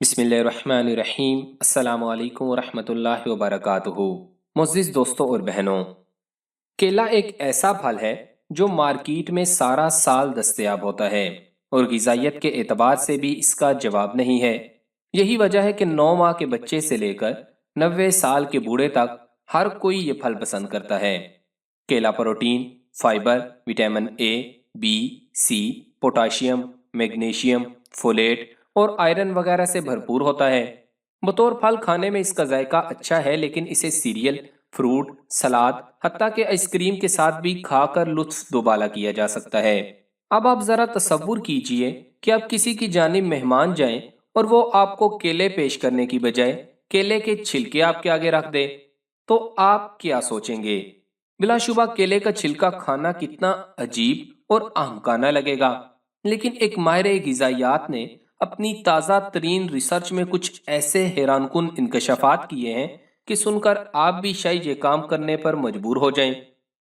बिस्मिल्लाहिर्रहमानिर्रहीम। अस्सलामु अलैकुम वरहमतुल्लाहि वबरकातुहू। मुअज़्ज़िज़ दोस्तों और बहनों, केला एक ऐसा फल है जो मार्केट में सारा साल दस्तयाब होता है और ग़िज़ाइयत के एतबार से भी इसका जवाब नहीं है। यही वजह है कि 9 माह के बच्चे से लेकर 90 साल के बूढ़े तक हर कोई ये फल पसंद करता है। केला protein, fibre, vitamin A, B, C, potassium, magnesium, folate और आयरन वगैरह से भरपूर होता है। बतौर फल खाने में इसका जायका अच्छा है, लेकिन इसे सीरियल, फ्रूट, सलाद, हत्ता के आइसक्रीम के साथ भी खाकर लुत्फ दोबाला किया जा सकता है। अब आप जरा तसव्वुर कीजिए कि आप किसी की जानिब मेहमान जाएं और वो आपको केले पेश करने की बजाय केले के छिलके आपके आगे रख दे, तो आप क्या सोचेंगे? बिलाशुबा केले का छिलका खाना कितना अजीब और अहमकाना लगेगा, लेकिन एक माहिर ग़िज़ाइयात ने अपनी ताज़ा तरीन रिसर्च में कुछ ऐसे हैरानकुन इंकशाफात किए हैं कि सुनकर आप भी शायद ये काम करने पर मजबूर हो जाएं।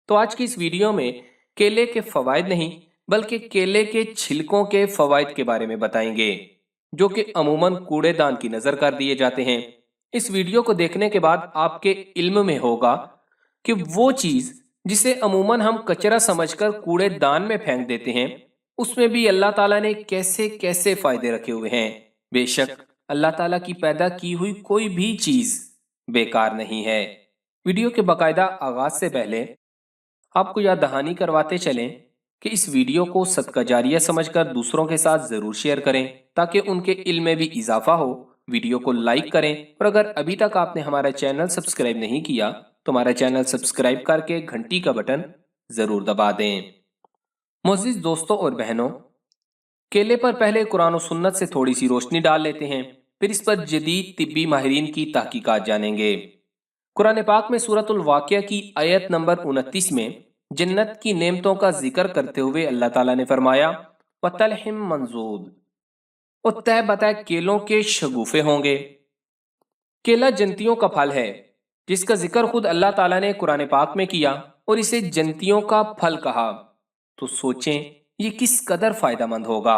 तो आज की इस वीडियो में केले के फवायद नहीं, बल्कि केले के छिलकों के फवायद के बारे में बताएंगे, जो कि अमूमन कूड़ेदान की नज़र कर दिए जाते हैं। इस वीडियो को देखने के बाद आपके इल्म में होगा कि वो चीज़ जिसे अमूमन हम कचरा समझकर कूड़ेदान में फेंक देते हैं, उसमें भी अल्लाह ताला ने कैसे कैसे फायदे रखे हुए हैं। बेशक अल्लाह ताला की पैदा की हुई कोई भी चीज बेकार नहीं है। वीडियो के बाकायदा आगाज से पहले आपको याद दहानी करवाते चलें कि इस वीडियो को सदका जारिया समझकर दूसरों के साथ जरूर शेयर करें, ताकि उनके इल्म में भी इजाफा हो। वीडियो को लाइक करें और अगर अभी तक आपने हमारा चैनल सब्सक्राइब नहीं किया तो हमारा चैनल सब्सक्राइब करके घंटी का बटन जरूर दबा दें। मोअज़्ज़िज़ दोस्तों और बहनों, केले पर पहले कुरान और सुन्नत से थोड़ी सी रोशनी डाल लेते हैं, फिर इस पर जदीद तिब्बी माहिरीन की तहकीकात जानेंगे। कुरान पाक में सूरतुल वाक़िया की आयत नंबर 29 में जन्नत की नेमतों का जिक्र करते हुए अल्लाह ताला ने फरमाया, वतलहिम मंजूद, और तय बताए केलों के शगुफे होंगे। केला जन्तियों का फल है, जिसका जिक्र खुद अल्लाह ताला ने कुरान पाक में किया और इसे जन्तियों का फल कहा। तो सोचें ये किस कदर फायदेमंद होगा।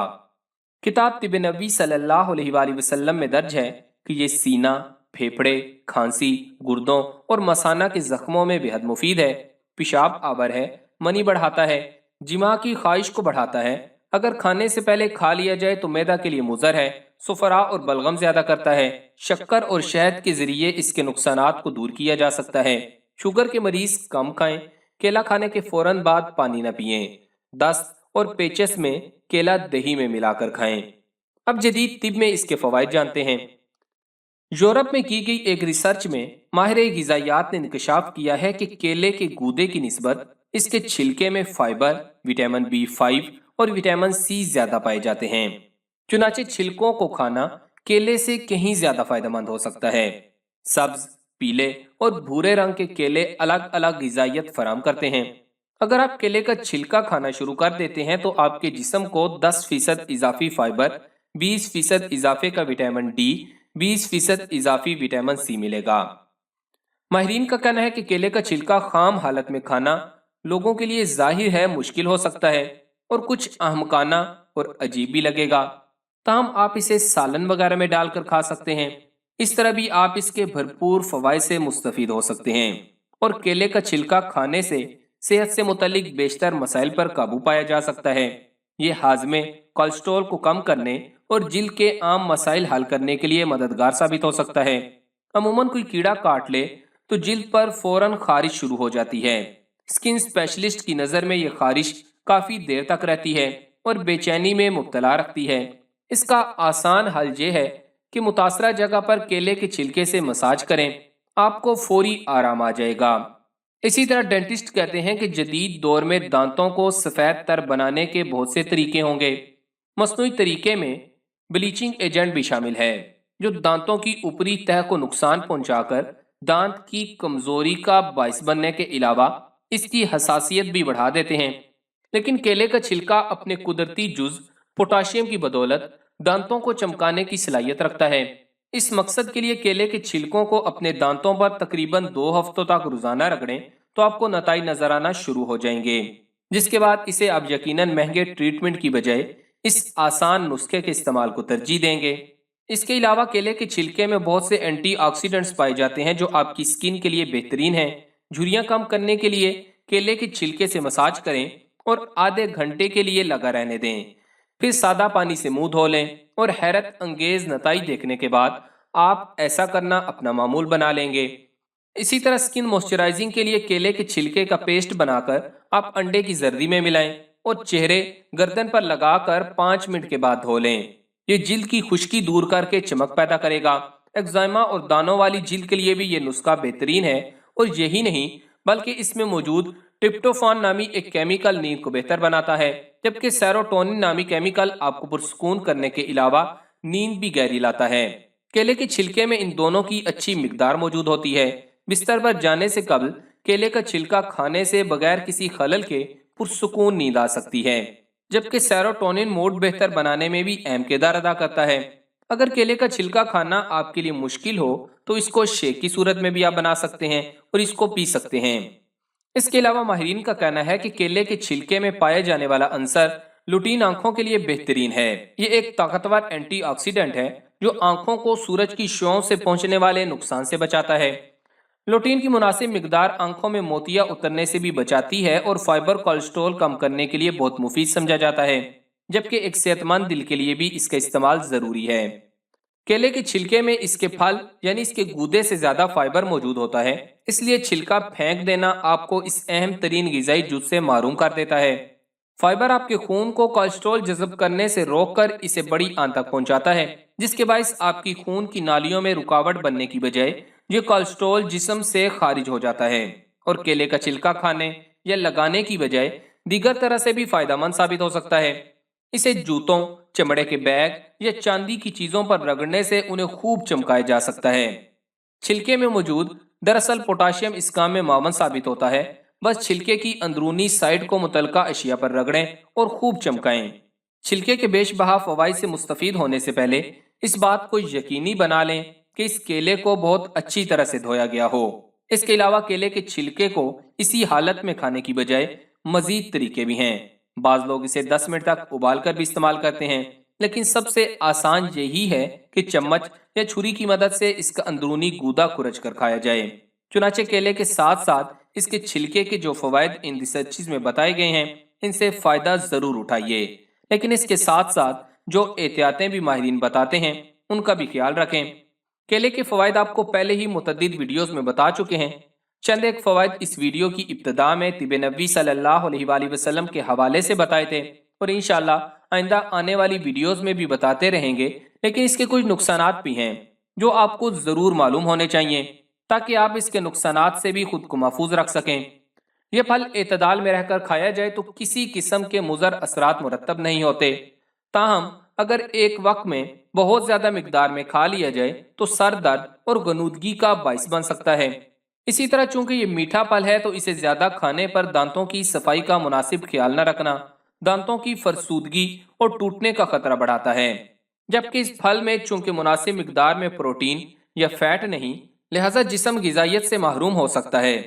किताब तिब नबी सल्लल्लाहु अलैहि वसल्लम में दर्ज है कि ये सीना, फेफड़े, खांसी, गुर्दों और मसाना के जख्मों में बेहद मुफीद है। पेशाब आवर है, मनी बढ़ाता है, जिमा की ख्वाहिश को बढ़ाता है। अगर खाने से पहले खा लिया जाए तो मैदा के लिए मुज़र है। सुफरा और बलगम ज्यादा करता है। शक्कर और शहद के जरिए इसके नुकसानात को दूर किया जा सकता है। शुगर के मरीज कम खाएं। केला खाने के फौरन बाद पानी न पिएं। दस्त और पेचस में केला दही में मिलाकर खाएं। अब जदीद तिब में इसके फवायद जानते हैं। यूरोप में की गई एक रिसर्च में माहिर ग़िज़ाइयात ने इंकशाफ किया है कि केले के गूदे की निस्बत इसके छिलके में फाइबर, विटामिन B5 और विटामिन C ज्यादा पाए जाते हैं। चुनाचे छिलकों को खाना केले से कहीं ज्यादा फायदेमंद हो सकता है। सब्ज, पीले और भूरे रंग के केले अलग अलग ग़िज़ाइयत फराहम करते हैं। अगर आप केले का छिलका खाना शुरू कर देते हैं तो आपके जिस्म को 10% इजाफी फाइबर, 20% इजाफे का विटामिन D, 20% इजाफी विटामिन C मिलेगा। माहिरीन का कहना है कि केले का छिलका खाम हालत में खाना लोगों के लिए जाहिर है मुश्किल हो सकता है और कुछ अहमकाना और अजीब भी लगेगा। ताहम आप इसे सालन वगैरह में डालकर खा सकते हैं। इस तरह भी आप इसके भरपूर फवायद से मुस्तफीद हो सकते हैं। और केले का छिलका खाने से सेहत से मुतल्लिक बेशतर मसाइल पर काबू पाया जा सकता है। ये हाजमे, कोलेस्ट्रॉल को कम करने और जिल्द के आम मसाइल हल करने के लिए मददगार साबित हो सकता है। अमूमन कोई कीड़ा काट ले तो जिल्द पर फौरन खारिश शुरू हो जाती है। स्किन स्पेशलिस्ट की नज़र में यह खारिश काफ़ी देर तक रहती है और बेचैनी में मुब्तला रखती है। इसका आसान हल ये है कि मुतासरा जगह पर केले के छिलके से मसाज करें, आपको फौरी आराम आ जाएगा। इसी तरह डेंटिस्ट कहते हैं कि जदीद दौर में दांतों को सफ़ेद तर बनाने के बहुत से तरीके होंगे। मसनूई तरीके में ब्लीचिंग एजेंट भी शामिल है, जो दांतों की ऊपरी तह को नुकसान पहुंचाकर दांत की कमजोरी का बायस बनने के अलावा इसकी हसासियत भी बढ़ा देते हैं। लेकिन केले का छिलका अपने कुदरती जुज पोटाशियम की बदौलत दांतों को चमकाने की सलाहियत रखता है। इस मकसद के लिए केले के छिलकों को अपने दांतों पर तकरीबन 2 हफ्तों तक रोजाना रगड़ें तो आपको नताइज नजर आना शुरू हो जाएंगे, जिसके बाद इसे आप यकीनन महंगे ट्रीटमेंट की बजाय इस आसान नुस्खे के इस्तेमाल को तरजीह देंगे। इसके अलावा केले के छिलके में बहुत से एंटीऑक्सीडेंट्स पाए जाते हैं जो आपकी स्किन के लिए बेहतरीन हैं। झुर्रियां कम करने के लिए केले के छिलके से मसाज करें और आधे घंटे के लिए लगा रहने दें। फिर सादा पानी से मुंह धो लें और हैरत अंगेज नताई देखने के बाद आप ऐसा करना अपना मामूल बना लेंगे। इसी तरह स्किन मॉइस्चराइजिंग के लिए केले के छिलके का पेस्ट बनाकर आप अंडे की जर्दी में मिलाएं और चेहरे गर्दन पर लगाकर 5 मिनट के बाद धो लें। ये जिल्द की खुश्की दूर करके चमक पैदा करेगा। एक्जाइमा और दानों वाली जिल्द के लिए भी ये नुस्खा बेहतरीन है। और यही नहीं बल्कि इसमें मौजूद ट्रिप्टोफान नामी एक केमिकल नींद को बेहतर बनाता है, जबकि सेरोटोनिन नामी केमिकल आपको पुरसकून करने के अलावा नींद भी गहरी लाता है। केले के छिलके में इन दोनों की अच्छी मिकदार मौजूद होती है। बिस्तर पर जाने से कबल केले का छिलका खाने से बगैर किसी खलल के पुरसुकून नींद आ सकती है, जबकि सेरोटोनिन मूड बेहतर बनाने में भी अहम किरदार अदा करता है। अगर केले का छिलका खाना आपके लिए मुश्किल हो तो इसको शेक की सूरत में भी आप बना सकते हैं और इसको पी सकते हैं। इसके अलावा माहिरीन का कहना है कि केले के छिलके में पाए जाने वाला अंसर लुटीन आंखों के लिए बेहतरीन है। ये एक ताकतवर एंटीऑक्सीडेंट है जो आंखों को सूरज की शुआओं से पहुंचने वाले नुकसान से बचाता है। लुटीन की मुनासिब मिकदार आंखों में मोतिया उतरने से भी बचाती है और फाइबर कोलेस्ट्रॉल कम करने के लिए बहुत मुफीद समझा जाता है, जबकि एक सेहतमंद दिल के लिए भी इसका इस्तेमाल जरूरी है। केले के छिलके में इसके फल यानी इसके गूदे से ज्यादा फाइबर मौजूद होता है, इसलिए छिलका फेंक देना आपको इस अहम तरीन गिजाई जुज से महरूम कर देता है। फाइबर आपके खून को कोलेस्ट्रॉल जज़ब करने से रोककर इसे बड़ी आंत तक पहुंचाता है, जिसके बायस आपकी खून की नालियों में रुकावट बनने की बजाय ये कोलेस्ट्रॉल जिस्म से खारिज हो जाता है। और केले का छिलका खाने या लगाने की बजाय दीगर तरह से भी फायदेमंद साबित हो सकता है। इसे जूतों, चमड़े के बैग या चांदी की चीजों पर रगड़ने से उन्हें खूब चमकाया जा सकता है। छिलके में मौजूद दरअसल पोटाशियम इस काम में मावन साबित होता है। बस छिलके की अंदरूनी साइड को मुतलका अशिया पर रगड़ें और खूब चमकाएं। छिलके के बेशबहा फवाइद से मुस्तफीद होने से पहले इस बात को यकीनी बना लें कि इस केले को बहुत अच्छी तरह से धोया गया हो। इसके अलावा केले के छिलके को इसी हालत में खाने की बजाय मजीद तरीके भी हैं। बाज लोग इसे 10 मिनट तक उबाल कर भी इस्तेमाल करते हैं, लेकिन सबसे आसान यही है कि चम्मच या छुरी की मदद से इसका अंदरूनी गूदा खुरच कर खाया जाए। चुनाचे केले के साथ साथ इसके छिलके के जो फवायद इन रिसर्चेस में बताए गए हैं, इनसे फायदा जरूर उठाइए, लेकिन इसके साथ साथ जो एहतियातें भी माहिरीन बताते हैं उनका भी ख्याल रखें। केले के फवायद आपको पहले ही मुतअद्दिद वीडियोस में बता चुके हैं। चंद एक फवायद इस वीडियो की इब्तिदा में तिब नबी सल्लल्लाहु अलैहि वसल्लम के हवाले से बताए थे और इंशाअल्लाह आइंदा आने वाली वीडियोस में भी बताते रहेंगे, लेकिन इसके कुछ नुकसानात भी हैं जो आपको जरूर मालूम होने चाहिए ताकि आप इसके नुकसानात से भी खुद को महफूज रख सकें। यह फल एतदाल में रहकर खाया जाए तो किसी किस्म के मुजर असरात मुरतब नहीं होते। ताहम अगर एक वक्त में बहुत ज्यादा मिकदार में खा लिया जाए तो सर दर्द और गनूदगी का बाइस बन सकता है। इसी तरह चूंकि ये मीठा फल है तो इसे ज्यादा खाने पर दांतों की सफाई का मुनासिब ख्याल न रखना दांतों की फरसूदगी और टूटने का खतरा बढ़ाता है। जबकि इस फल में चूंकि मुनासिब मिकदार में प्रोटीन या फैट नहीं, लिहाजा जिस्म गिजाइत से महरूम हो सकता है।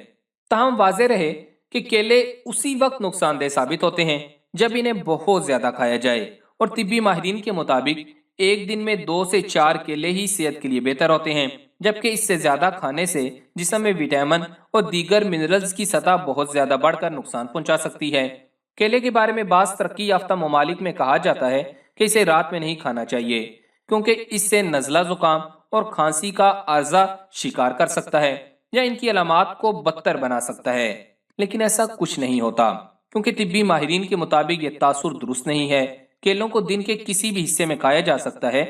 ताहम वाज़ेह रहे कि केले उसी वक्त नुकसानदेह साबित होते हैं जब इन्हें बहुत ज्यादा खाया जाए और तिब्बी माहिरीन के मुताबिक एक दिन में 2 से 4 केले ही सेहत के लिए बेहतर होते हैं, जबकि इससे ज्यादा खाने से जिस्म में विटामिन और दीगर मिनरल्स की सतह बहुत ज्यादा बढ़कर नुकसान पहुंचा सकती है। केले के बारे में बास तरक्की याफ्ता ममालिक में कहा जाता है कि इसे रात में नहीं खाना चाहिए क्योंकि इससे नज़ला जुकाम और खांसी का आर्जा शिकार कर सकता है या इनकी अलामात को बदतर बना सकता है, लेकिन ऐसा कुछ नहीं होता क्योंकि तिब्बी माहिरीन के मुताबिक ये तासुर दुरुस्त नहीं है। केलों को दिन के किसी भी हिस्से में खाया जा सकता है,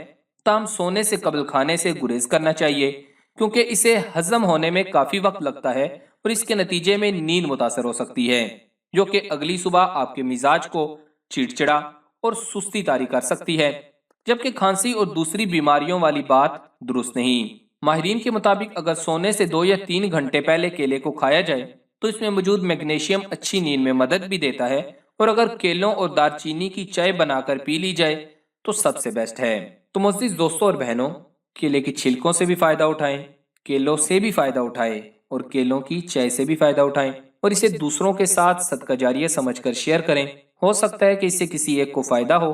ताम सोने से कबल खाने से गुरेज करना चाहिए क्योंकि इसे हजम होने में काफी वक्त लगता है और इसके नतीजे में नींद मुतासर हो सकती है, जो कि अगली सुबह आपके मिजाज को चिड़चिड़ा और सुस्ती तारी कर सकती है। जबकि खांसी और दूसरी बीमारियों वाली बात दुरुस्त नहीं। माहिरीन के मुताबिक अगर सोने से 2 या 3 घंटे पहले केले को खाया जाए तो इसमें मौजूद मैग्नीशियम अच्छी नींद में मदद भी देता है और अगर केलों और दारचीनी की चाय बनाकर पी ली जाए तो सबसे बेस्ट है। तो मोअज़्ज़िज़ दोस्तों और बहनों, केले की छिलकों से भी फायदा उठाएं, केलों से भी फायदा उठाएं और केलों की चाय से भी फायदा उठाएं और इसे दूसरों के साथ सदका जारिया समझकर शेयर करें। हो सकता है कि इससे किसी एक को फायदा हो।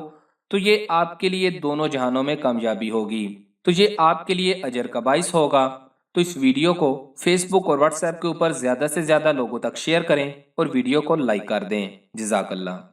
تو یہ آپ کے لیے دونوں جہانوں میں کامیابی ہوگی، تو یہ آپ کے لیے اجر کا باعث ہوگا۔ تو اس ویڈیو کو فیس بک اور واٹس ایپ کے اوپر زیادہ سے زیادہ لوگوں تک شیئر کریں اور ویڈیو کو لائک کر دیں۔ جزاک اللہ۔